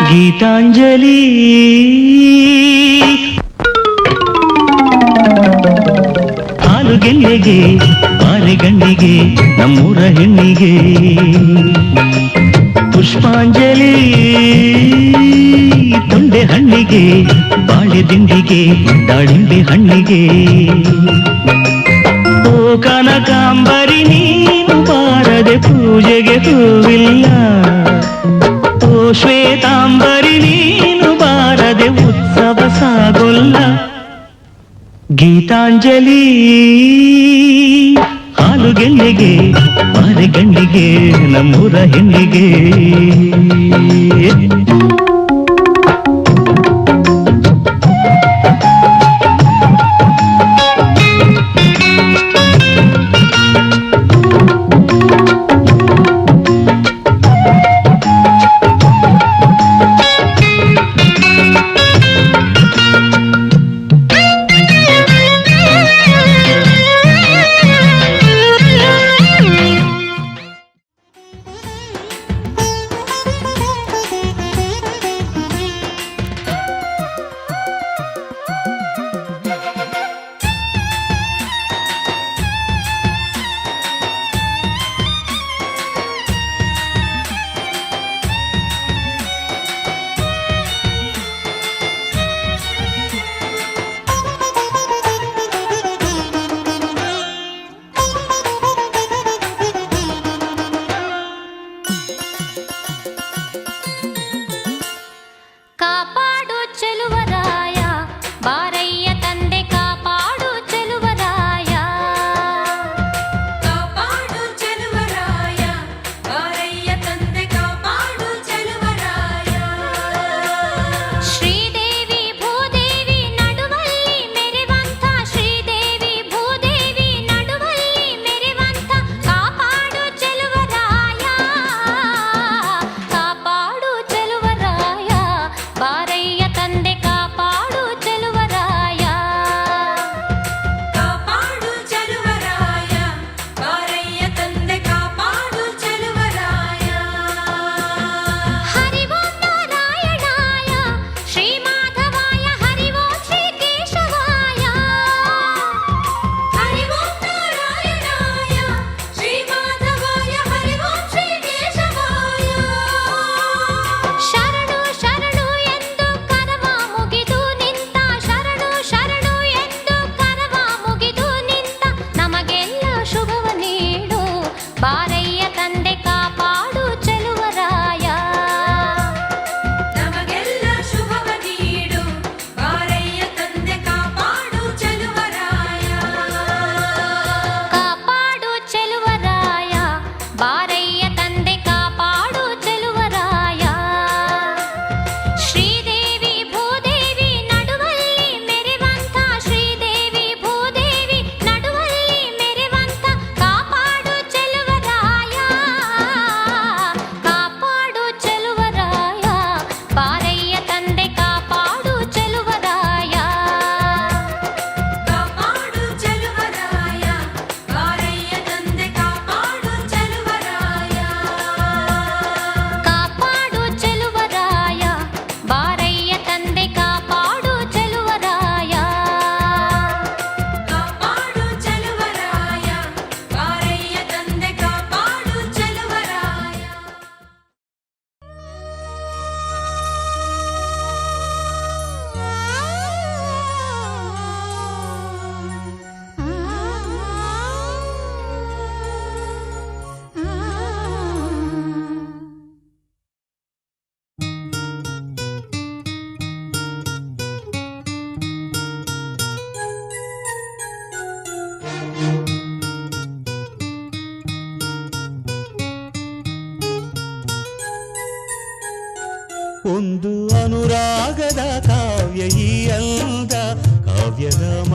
ಗೀತಾಂಜಲಿ ಹಾಲುಗೆಲ್ಲೆಗೆ ಬಾರೆಗಣ್ಣಿಗೆ ನಮ್ಮೂರ ಹೆಣ್ಣಿಗೆ ಪುಷ್ಪಾಂಜಲಿ ತೊಂಡೆ ಹಣ್ಣಿಗೆ ಬಾಳೆ ದಿಂಡಿಗೆ ದಾಳಿಂಬೆ ಹಣ್ಣಿಗೆ ಓ ಕನಕಾಂಬರಿ ನೀನು ಬಾರದೆ ಪೂಜೆಗೆ ಹೂವಿಲ್ಲ ಓ ಶ್ವೇತಾಂಬರಿ ನೀನು ಬಾರದೆ ಉತ್ಸವ ಸಾಗೊಲ್ಲ ಗೀತಾಂಜಲಿ ಹಾಲುಗೆಲ್ಲೆಗೆ ಬಾರೆಗಣ್ಣಿಗೆ ನಮ್ಮೂರ ಹೆಣ್ಣಿಗೆ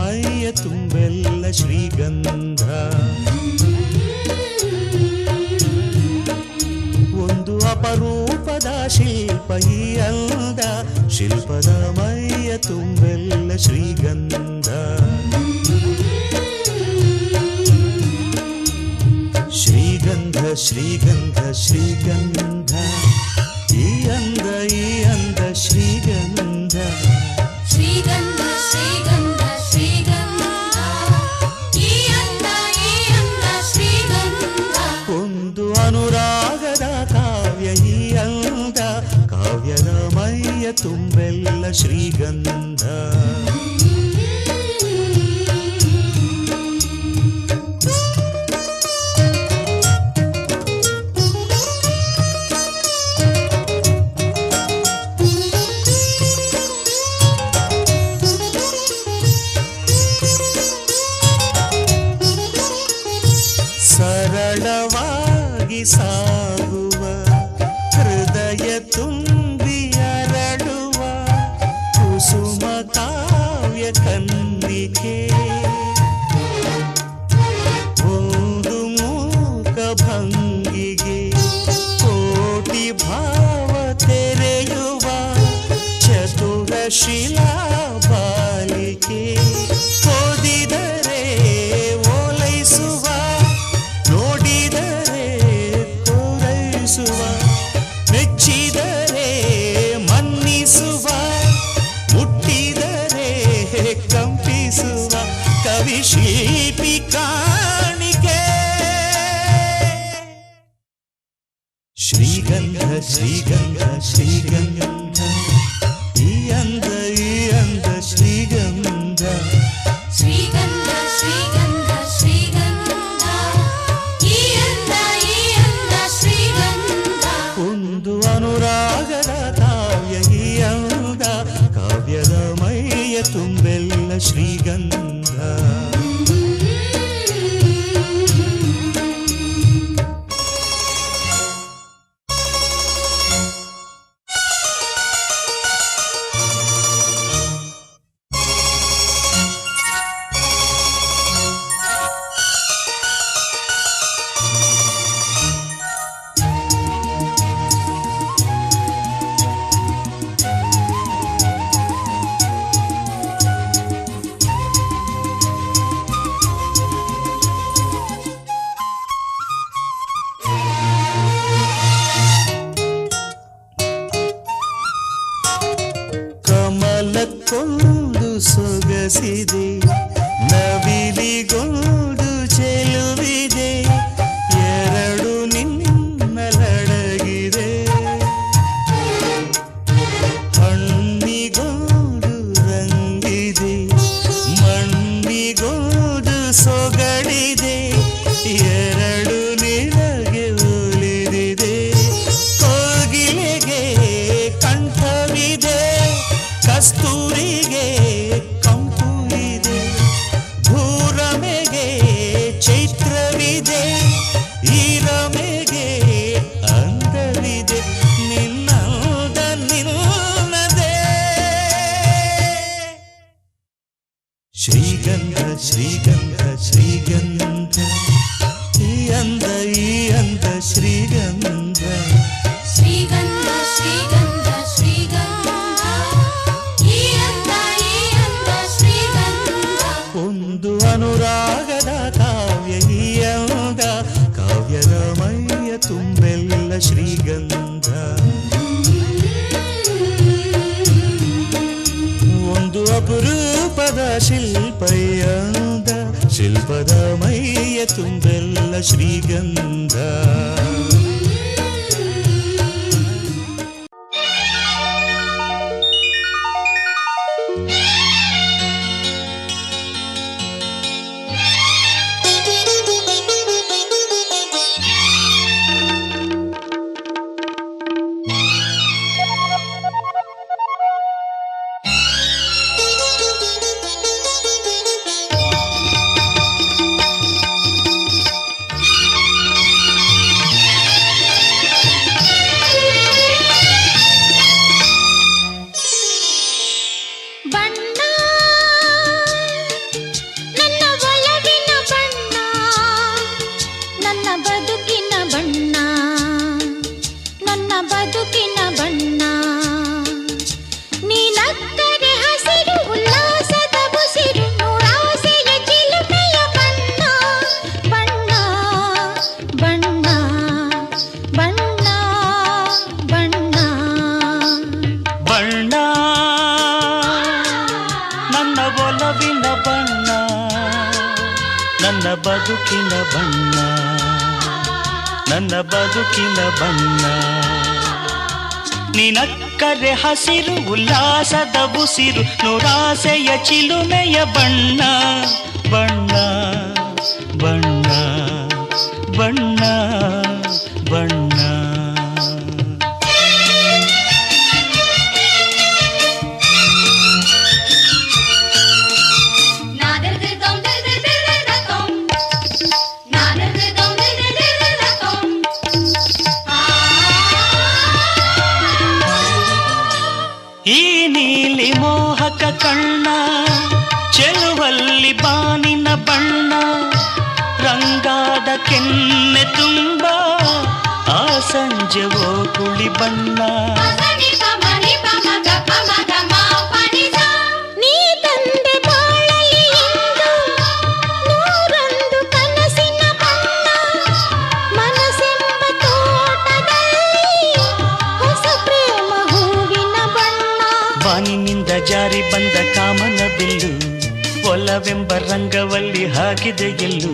ಮೈಯ ತುಂಬೆಲ್ಲ ಶ್ರೀಗಂಧ. ಒಂದು ಅಪರೂಪದ ಶಿಲ್ಪ ಈ ಅಂದ, ಶಿಲ್ಪದ ಮೈಯ ತುಂಬೆಲ್ಲ ಶ್ರೀಗಂಧ. ಶ್ರೀಗಂಧ ಶ್ರೀಗಂಧ ಶ್ರೀಗಂಧ, ಈ ಅಂದ ಶ್ರೀಗಂಧ. ಶ್ರೀಗಂಧ ಶ್ರೀಗಂಧ ಶ್ರೀಗಂಧ, ಈ ಅಂದ ಶ್ರೀಗಂಧ. ಒಂದು ಅನುರಾಗದ ಕಾವ್ಯ ಈ ಅಂದ, ಕಾವ್ಯದ ಮೈಯ ತುಂಬೆಲ್ಲ ಶ್ರೀಗಂಧ. ಸರಳವಾಗಿ ಸಾಗುವ ಹೃದಯ ತುಂಬಿ ಅರಳುವ ಕುಸುಮ ಕಾವ್ಯ ಕಂದಿಕೆ. ಒಂದು ಮೂಕ ಭಂಗಿಗೆ ಕೋಟಿ ಭಾವ ತೆರೆಯುವ ಚತುರ ಶಿಲಾ ಬಾಲಿಕೆ. ಓದಿದರೆ ಓಲೈಸುವ, ನೋಡಿದರೆ ತೋರೈಸುವ, ಮೆಚ್ಚಿದರೆ ಮನ್ನಿಸುವ, ಮುಟ್ಟಿದರೆ ಕಂಪಿಸುವ ಕವಿ ಶಿಲ್ಪಿ ಕಾಣಿಕೆ. ಶ್ರೀಗಂಧ ಶ್ರೀಗಂಧ ಶ್ರೀಗಂಧ, ಈ ಅಂದ ಶ್ರೀಗಂಧ. ಶ್ರೀಗಂಧ ಶ್ರೀಗಂಧ ಶ್ರೀಗಂಧ, ಈ ಅಂದ ಶ್ರೀಗಂಧ. ಒಂದು ಅನುರಾಗದ ಕಾವ್ಯ ಈ ಅಂದ, ಕಾವ್ಯದ ಮೈಯ ತುಂಬೆಲ್ಲ ಶ್ರೀಗಂಧ. ಕಮಲಕ್ಕೊಂದು ಸೊಗಸಿದೆ, ನವಿಲಿಗೊಂದು ಚೆಲುವಿದೆ, ಎರಡು ನಿನ್ನಲಡಗಿದೆ. ಹಣ್ಣಿಗೊಂದು ರಂಗಿದೆ, ಮಣ್ಣಿಗೊಂದು ಸೊಗಡಿದೆ, ಎರಡು ನಿನಗೆ ಒಲಿದಿದೆ. ಕೋಗಿಲೆಗೆ ಕಂಠವಿದೆ, ಕಸ್ತೂರಿಗೆ ಕಂಪು ಇದೆ, ಭೂರಮೆಗೆ ಚೈತ್ರವಿದೆ, ಈ ರಮೆಗೆ ಅಂದವಿದೆ, ನಿನ್ನದ ನಿನ್ನದೇ. ಶ್ರೀಗಂಧ ಶ್ರೀಗಂಧ ಶ್ರೀಗಂಧ, ಈ ಅಂದ ಶ್ರೀಗಂಧ. ಶ್ರೀಗಂಧ ಶ್ರೀಗಂಧ ಶ್ರೀಗಂಧ, ಈ ಅಂದ ಶ್ರೀಗಂಧ. ಒಂದು ಅನುರಾಗದ ಕಾವ್ಯ ಈ ಅಂದ, ಕಾವ್ಯದ ಮೈಯ ತುಂಬೆಲ್ಲ ಶ್ರೀಗಂಧ. ಒಂದು ಅಪರೂಪದ ಶಿಲ್ಪ ಈ ಅಂದ, ಶಿಲ್ಪದ ಮೈಯ ತುಂಬೆಲ್ಲ ಶ್ರೀಗಂಧ. ನನ್ನ ಬದುಕಿನ ಬಣ್ಣ ನನ್ನ ಬದುಕಿನ ಬಣ್ಣ ನಿನಕ್ಕರೆ ಹಸಿರು ಉಲ್ಲಾಸದ ಉಸಿರು ನೂರಾಸೆಯ ಚಿಲುಮೆಯ ಬಣ್ಣ ಬಣ್ಣ ಬಣ್ಣ ಬಣ್ಣ ಬಣ್ಣ ಈ ನೀಲಿ ಮೋಹಕ ಕಣ್ಣ ಚೆಲುವಲ್ಲಿ ಬಾನಿನ ಬಣ್ಣ ರಂಗಾದ ಕೆನ್ನೆ ತುಂಬ ಆ ಸಂಜೆವೋ ಕುಳಿ ಬಣ್ಣ ನೀ ತಂದೆ ಬಾಳಲಿ ಇಂದು ನೂರೊಂದು ಕನಸಿನ ಬಣ್ಣ ಮನಸ್ಸೆಂಬ ತೋಟದಲ್ಲಿ ಹೊಸ ಪ್ರೇಮ ಹೂವಿನ ಬಣ್ಣ ಬಾನಿನಿಂದ ಜಾರಿ ಬಂದ ಕಾಮನ ಬಿಲ್ಲು ಒಲವೆಂಬ ರಂಗವಲ್ಲಿ ಹಾಕಿದೆ ಗೆಲ್ಲು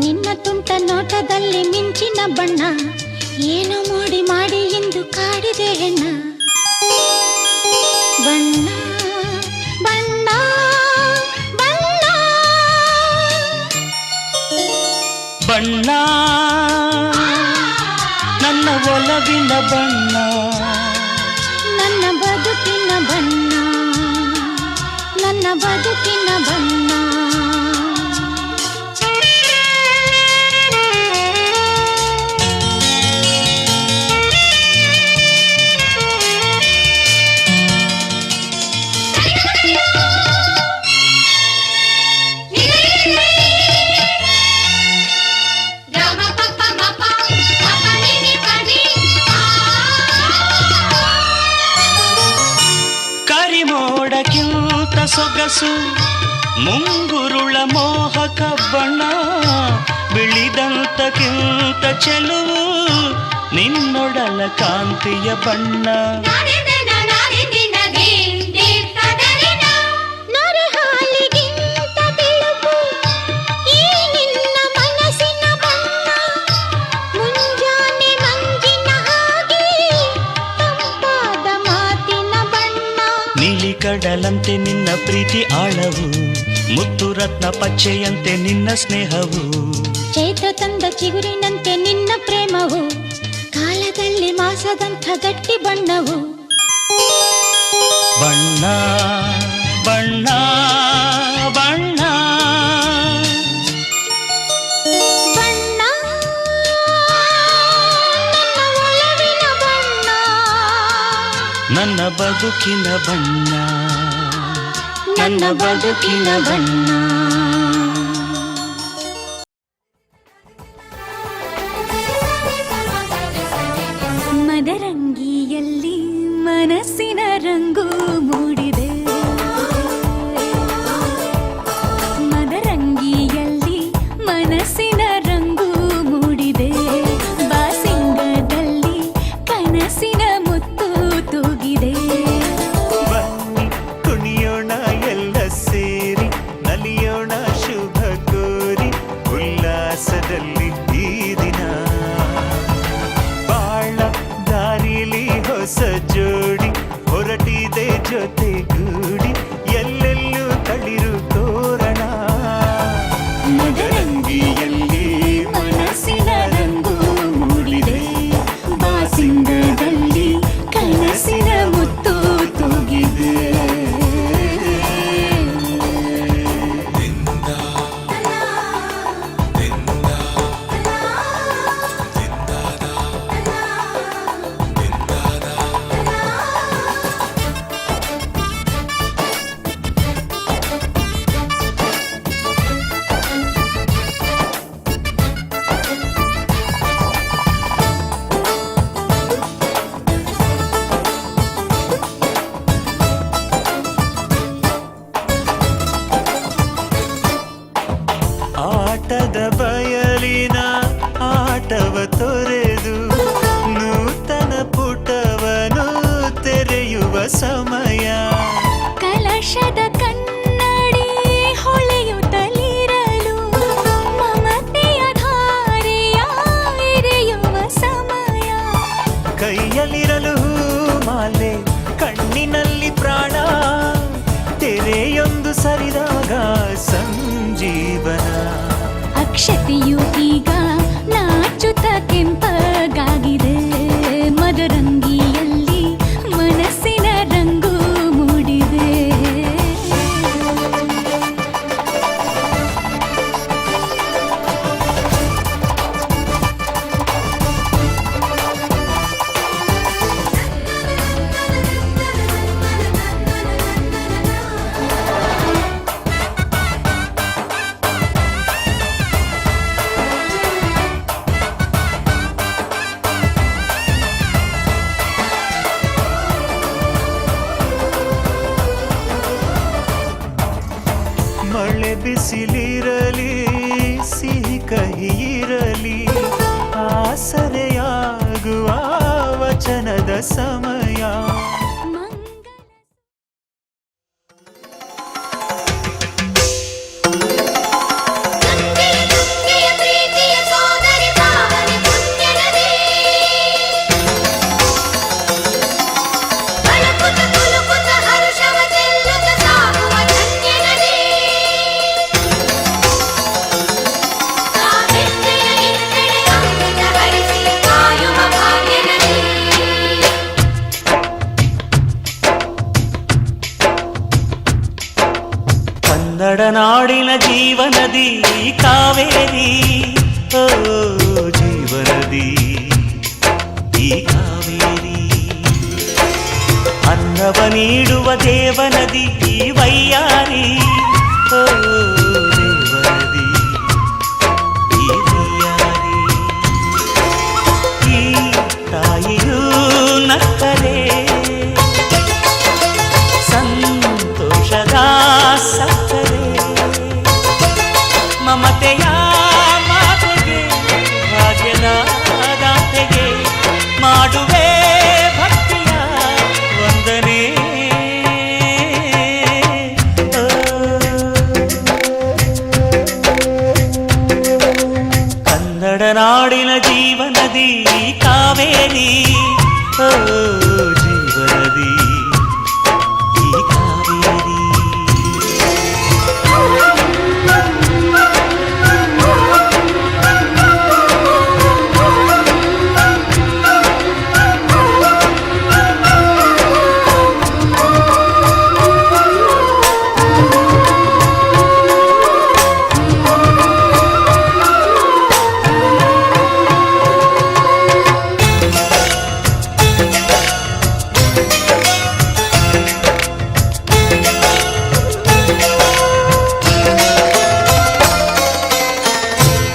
ನಿನ್ನ ತುಂಟ ನೋಟದಲ್ಲಿ ಮಿಂಚಿನ ಬಣ್ಣ ಏನು ಮೋಡಿ ಮಾಡಿ ಎಂದು ಕಾಡಿದೆ ಹೆಣ್ಣ ಬಣ್ಣ ಬಣ್ಣ ಬಣ್ಣ ಬಣ್ಣ ನನ್ನ ಒಲವಿನ ಬಣ್ಣ ನನ್ನ ಬದುಕಿನ ಬಣ್ಣ ನನ್ನ ಬದುಕಿನ ಬಣ್ಣ ಕರಿಮೋಡಕ್ಕಿಂತ ಸೊಗಸು ಮುಂಗುರುಳ ಮೋಹಕ ಬಣ್ಣ ಬಿಳಿದಂತಕ್ಕಿಂತ ಚೆಲುವು ನಿನ್ನೊಡಲ ಕಾಂತಿಯ ಬಣ್ಣ ನರಹಾಲಿಗಿಂತ ಬೆಳಕು ಈ ನಿನ್ನ ಮನಸ್ಸಿನ ಬಣ್ಣ ಮುಂಜಾನೆ ಮಂಜಿನ ಹಾಗೆ ತಂಪಾದ ಮಾತಿನ ಬಣ್ಣ ನೀಲಿ ಕಡಲಂತೆ ನಿನ್ನ ಪ್ರೀತಿ ಆಳವು ಮುತ್ತು ರತ್ನ ಪಚ್ಚೆಯಂತೆ ನಿನ್ನ ಸ್ನೇಹವು ಚೈತ್ರ ತಂದ ಚಿಗುರಿನಂತೆ ನಿನ್ನ ಪ್ರೇಮವು ಕಾಲದಲ್ಲಿ ಮಾಸದಂಥ ಗಟ್ಟಿ ಬಣ್ಣವು ಬಣ್ಣ ಬಣ್ಣ ಬಣ್ಣ ಬಣ್ಣ ನನ್ನ ಒಲವಿನ ಬಣ್ಣ ನನ್ನ ಬದುಕಿನ ಬಣ್ಣ ನನ್ನ ಬದುಕಿನ ಬಣ್ಣ ಮದರಂಗಿಯಲ್ಲಿ ಮನಸ್ಸಿನ ರಂಗು ಮೂಡಿದೆ ಮದರಂಗಿಯಲ್ಲಿ ಮನಸ್ಸಿನ ರಂಗು ಮೂಡಿದೆ ಬಾಸಿಂಗದಲ್ಲಿ ಕನಸಿನ ಮುತ್ತು ತೂಗಿದೆ ಬನ್ನಿ ಕುಣಿಯೋಣ ಎಲ್ಲ ಸೇರಿ ನಲಿಯೋಣ ಶುಭ ಕೋರಿ ಉಲ್ಲಾಸದಲ್ಲಿ ಈ ದಿನ ಬಾಳ ದಾರಿಲಿ ಹೊಸ ಜೋಡಿ ಹೊರಟಿದೆ ಜೊತೆಗೂಡಿ ಎಲ್ಲೆಲ್ಲೂ ತಳಿರು ತೋರಣ ಮದರಂಗಿಯಲ್ಲಿ ಮನಸ್ಸಿನ ರಂಗು ಮೂಡಿದೆ ಬಾಸಿಂಗದಲ್ಲಿ ಕನಸಿನ ಮುತ್ತು ತೂಗಿದೆ ಆಟದ ಬಯಲಿನ ಆಟವ ತೊರೆದು ನೂತನ ಪುಟವನು ತೆರೆಯುವ ಸಮಯ ಕಲಶದ ಕನ್ನಡಿ ಹೊಳೆಯುತ್ತಲಿರಲು ಮಳೆ ಬಿಸಿಲಿರಲಿ ಸಿಹಿ ಕಹಿ ಇರಲಿ ಆಸರೆಯಾಗುವ ವಚನದ ಸಮಯ. ಕನ್ನಡ ನಾಡಿನ ಜೀವನದಿ ಕಾವೇರಿ, ಓ ಜೀವನದಿ ಈ ಕಾವೇರಿ. ಅನ್ನವ ನೀಡುವ ದೇವನದಿ ಈ ವೈಯಾರಿ, ಓ ದೇವನದಿ ಈ ವೈಯಾರಿ. ಈ ತಾಯಿಯೂ ನಕ್ಕರೆ ಸಂತೋಷದ ಸಕ್ಕರೆ, ಮಮತೆಯ ಮಾತೆಗೆ ಭಾಗ್ಯದ ದಾತೆಗೆ ಮಾಡುವೆ ಭಕ್ತಿಯ ವಂದನೆ. ಕನ್ನಡ ನಾಡಿನ ಜೀವನದಿ ಕಾವೇರಿ, ಓ ಜೀವನದಿ ಈ ಕಾವೇರಿ.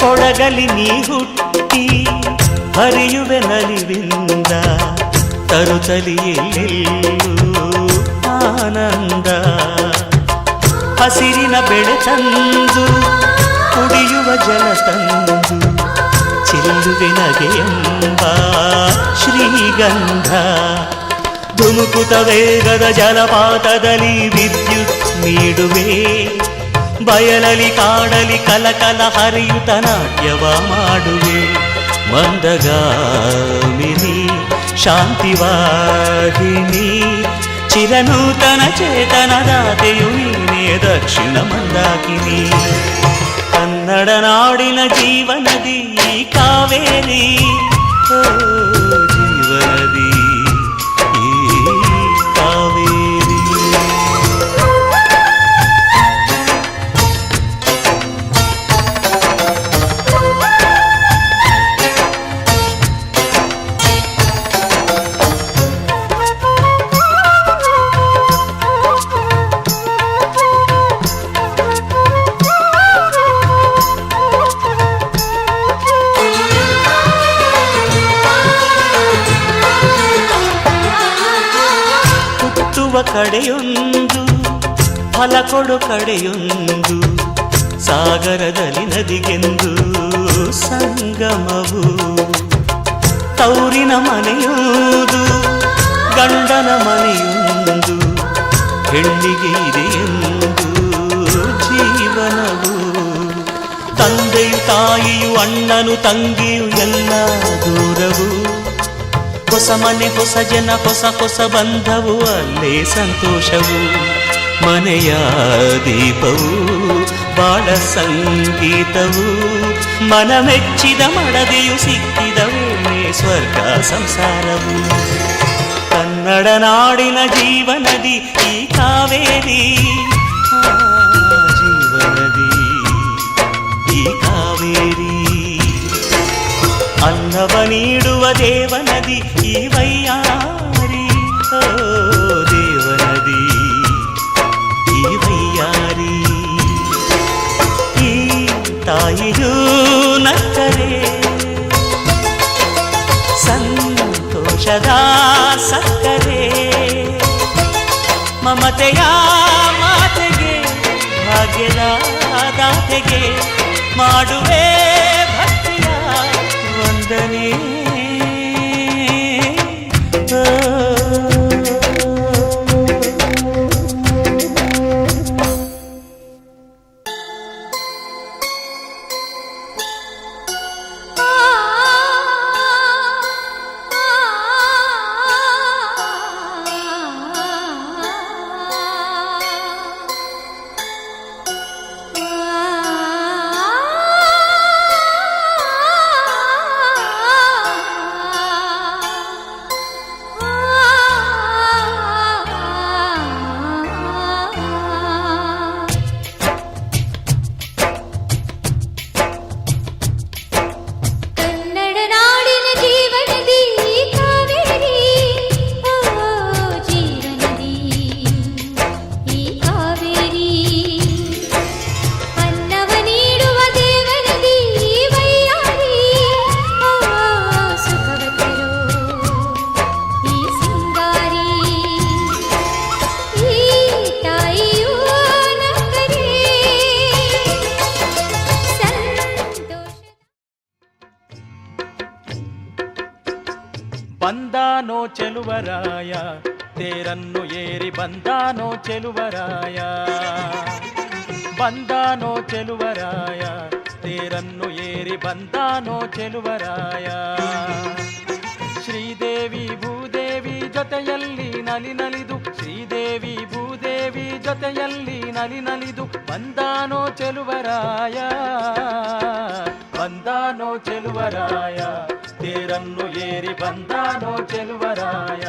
ಕೊಡಗಲಿ ನೀ ಹುಟ್ಟಿ ಹರಿಯುವೆ ನಲಿವಿಂದ, ತರುತ್ತಲಿಯೆಲ್ಲೆಲ್ಲೂ ಆನಂದ. ಹಸಿರಿನ ಬೆಳೆ ತಂದು ಕುಡಿಯುವ ಜಲ ತಂದು ಚೆಲ್ಲುವೆ ನಗೆಯೆಂಬ ಶ್ರೀಗಂಧ. ಧುಮುಕುತ ವೇಗದ ಜಲಪಾತದಲ್ಲಿ ವಿದ್ಯುತ್ ನೀಡುವೆ, ಬಯಲಲಿ ಕಾಡಲಿ ಕಲಕಲ ಹರಿಯುತ ನಾಟ್ಯವ ಮಾಡುವೆ. ಮಂದಗಾಮಿನಿ ಶಾಂತಿವಾಹಿನಿ ಚಿರನೂತನ ಚೇತನದಾತೆಯು ನೀನೇ ದಕ್ಷಿಣ ಮಂದಾಕಿನಿ. ಕನ್ನಡ ನಾಡಿನ ಜೀವನದಿ ಕಾವೇರಿ, ಓ ಜೀವನದಿ ಈ ಕಾವೇರಿ. ಕಡೆಯೊಂದು ಫಲ ಕೊಡು ಕಡೆಯೊಂದು, ಸಾಗರದಲ್ಲಿ ನದಿಗೆಂದು ಸಂಗಮವು. ತೌರಿನ ಮನೆಯೊಂದು ಗಂಡನ ಮನೆಯೊಂದು, ಹೆಣ್ಣಿಗೆ ಇದೆಯೆಂದು ಜೀವನವು. ತಂದೆಯು ತಾಯಿಯು ಅಣ್ಣನು ತಂಗಿಯು ಎಲ್ಲ ದೂರವು. ಹೊಸ ಮನೆ ಹೊಸ ಜನ ಹೊಸ ಹೊಸ ಬಂಧವು, ಅಲ್ಲೇ ಸಂತೋಷವು. ಮನೆಯ ದೀಪವು ಬಾಳ ಸಂಗೀತವು, ಮನ ಮೆಚ್ಚಿದ ಮಡದೆಯು ಸಿಕ್ಕಿದವೇ ಸ್ವರ್ಗ ಸಂಸಾರವು. ಕನ್ನಡ ನಾಡಿನ ಜೀವನದಿ ಈ ಕಾವೇರಿ, ಜೀವನದಿ ಈ ಕಾವೇರಿ. ಅನ್ನವ ನೀಡುವ ದೇವನದಿ ಈ ವೈಯಾರಿ, ಓ ದೇವನದಿ ಈ ವೈಯಾರಿ. ಈ ತಾಯಿಯೂ ನಕ್ಕರೆ ಸಂತೋಷದ ಸಕ್ಕರೆ, ಮಮತೆಯ ಮಾತೆಗೆ ಭಾಗ್ಯ ಭಾಗ್ಯದ ದಾತೆಗೆ ಮಾಡುವೆ ಭಕ್ತಿಯ ವಂದನೆ. ಬಂದಾನೋ ಚೆಲುವರಾಯ ತೇರನ್ನು ಏರಿ ಬಂದಾನೋ ಚೆಲುವರಾಯ, ಬಂದಾನೋ ಚೆಲುವರಾಯ ತೇರನ್ನು ಏರಿ ಬಂದಾನೋ ಚೆಲುವರಾಯ. ಶ್ರೀದೇವಿ ಭೂದೇವಿ ಜೊತೆಯಲ್ಲಿ ನಲಿ ನಲಿದು, ಶ್ರೀದೇವಿ ಭೂದೇವಿ ಜೊತೆಯಲ್ಲಿ ನಲಿ ನಲಿದು ಬಂದಾನೋ ಚೆಲುವರಾಯ, ಬಂದಾನೋ ಚೆಲುವರಾಯ ತೇರನ್ನು ಏರಿ ಬಂದಾನೋ ಚೆಲುವರಾಯ.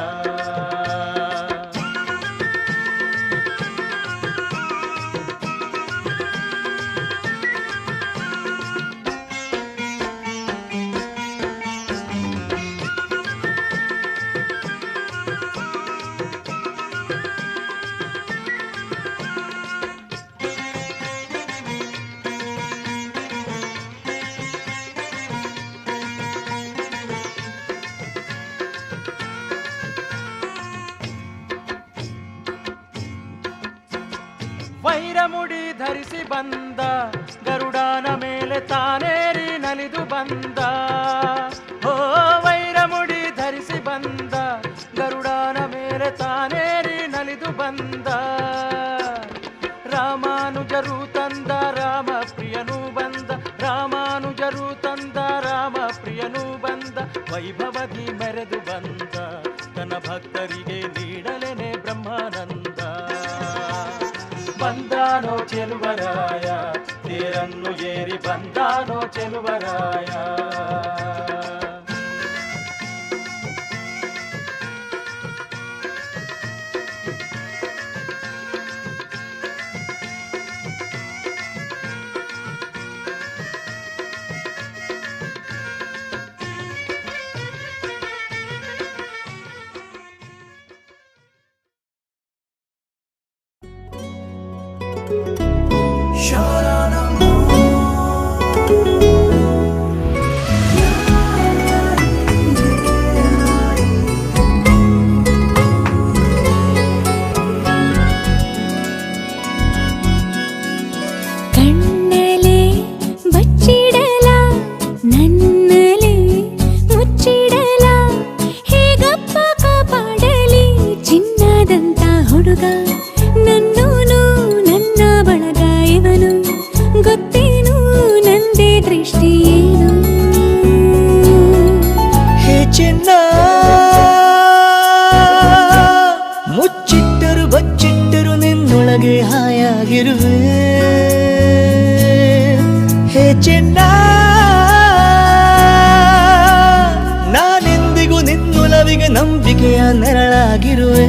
ವೈರಮುಡಿ ಧರಿಸಿ ಬಂದ ಗರುಡನ ಮೇಲೆ ತಾನೇರಿ ನಲಿದು ಬಂದ, ಓ ವೈರಮುಡಿ ಧರಿಸಿ ಬಂದ ಗರುಡನ ಮೇಲೆ ತಾನೇರಿ ನಲಿದು ಬಂದ. ರಾಮಾನುಜರು ತಂದ ರಾಮ ಪ್ರಿಯನೂ ಬಂದ, ರಾಮಾನುಜರು ತಂದ ರಾಮ ಪ್ರಿಯನೂ ಬಂದ. ವೈಭವದಿ ಮೆರೆದು ಬಂದ ತನ್ನ ಭಕ್ತರಿಗೆ ನೀಡಲೇನೆ ಬ್ರಹ್ಮಾನಂದ. ಬಂದಾನೋ ಚೆಲುವರಾಯ ತೇರನ್ನು ಏರಿ ಬಂದಾನೋ ಚೆಲುವರಾಯ. ಕಣ್ಣಲೆ ಬಚ್ಚಿಡಲ ನನ್ನಲೆ ಮುಚ್ಚಿಡಲ, ಹೇಗಪ್ಪ ಕಾಪಾಡಲಿ ಚಿನ್ನದಂತ ಹುಡುಗ ನನ್ನೂನು ನನ್ನ ಬಳಗ ಇವನು, ಗೊತ್ತೇನು ನಂದೇ ದೃಷ್ಟಿ ಏನು. ಹೇ ಚಿನ್ನ ಮುಚ್ಚಿಟ್ಟರು ಬಚ್ಚಿಟ್ಟರು ನಿನ್ನೊಳಗೆ ಹಾಯಾಗಿರುವೆ. ಹೇ ಚಿನ್ನ ನಾನೆಂದಿಗೂ ನಿನ್ನೊಲವಿಗೆ ನಂಬಿಕೆಯ ನೆರಳಾಗಿರುವೆ.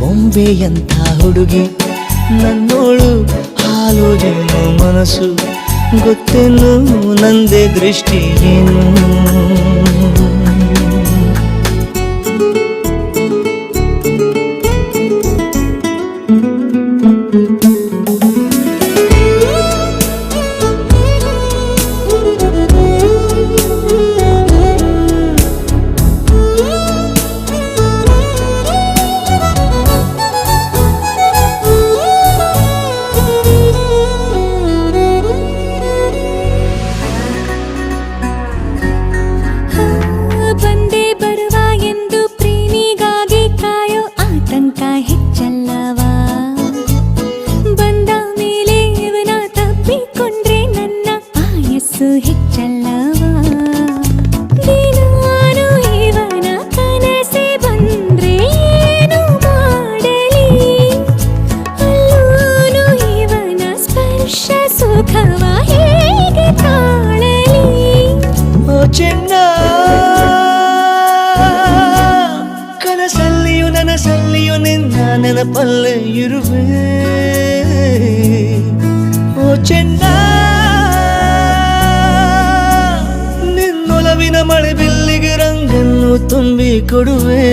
ಬೊಂಬೆಯಂಥ ಹುಡುಗಿ ನನ್ನೋಳು, ಹಾಲು ಜೇನು ಮನಸ್ಸು, ಗೊತ್ತೇನು ನಂದೇ ದೃಷ್ಟಿ ಏನು. ಚೆನ್ನ ಕನಸಲ್ಲಿಯೂ ನನಸಲ್ಲಿಯೂ ನಿನ್ನ ನೆನಪಲ್ಲೇ ಇರುವೆ ಓ ಚೆನ್ನ ನಿನ್ನೊಲವಿನ ಮಳೆ ಬಿಲ್ಲಿಗೆ ರಂಗನ್ನು ತುಂಬಿ ಕೊಡುವೆ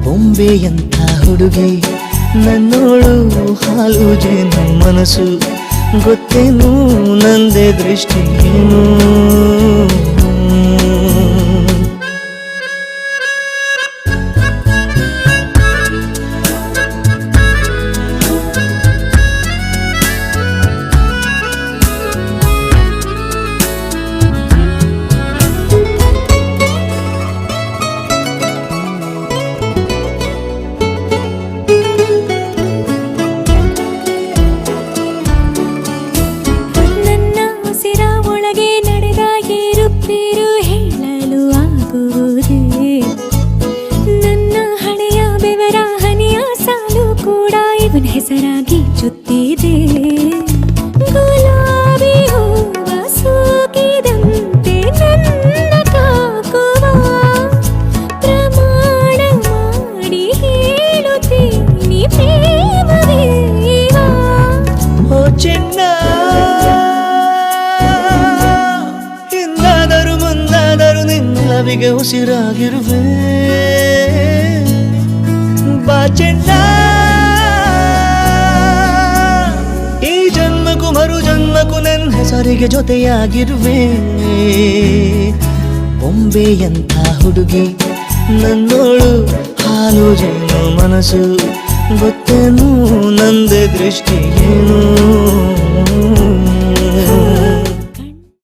ಬೊಂಬೆಯಂತ ಹುಡುಗಿ ನನ್ನೋಳು ಹಾಲು ಜೇನು ಮನಸ್ಸು ಗೊತ್ತೇನು ನಂದೇ ದೃಷ್ಟಿಯೇನು ಹೆಸರಾಗಿ ಚುತ್ತಿದೆ ಗುಲಾಬಿ ಹೂವ ಸೋಕಿದಂತೆ ನನ್ನ ತಾಕುವ ಪ್ರಮಾಣ ಮಾಡಿ ಹೇಳುತ್ತೀನಿ ಪ್ರೇಮವೇವ ಓ ಚೆನ್ನ ಹಿಂದಾದರೂ ಮುಂದಾದರೂ ನಿನ್ನೊಲವಿಗೆ ಉಸಿರಾಗಿರುವೆ ಬಾ ಚೆನ್ನ ಮರು ಜನ್ಮಕ್ಕೂ ನನ್ನ ಹೆಸರಿಗೆ ಜೊತೆಯಾಗಿರುವೆ ಬೊಂಬೆಯಂಥ ಹುಡುಗಿ ನನ್ನೋಳು ಹಾಲು ಜೇನು ಮನಸ್ಸು ಗೊತ್ತೇನು ನಂದೇ ದೃಷ್ಟಿಯೇನು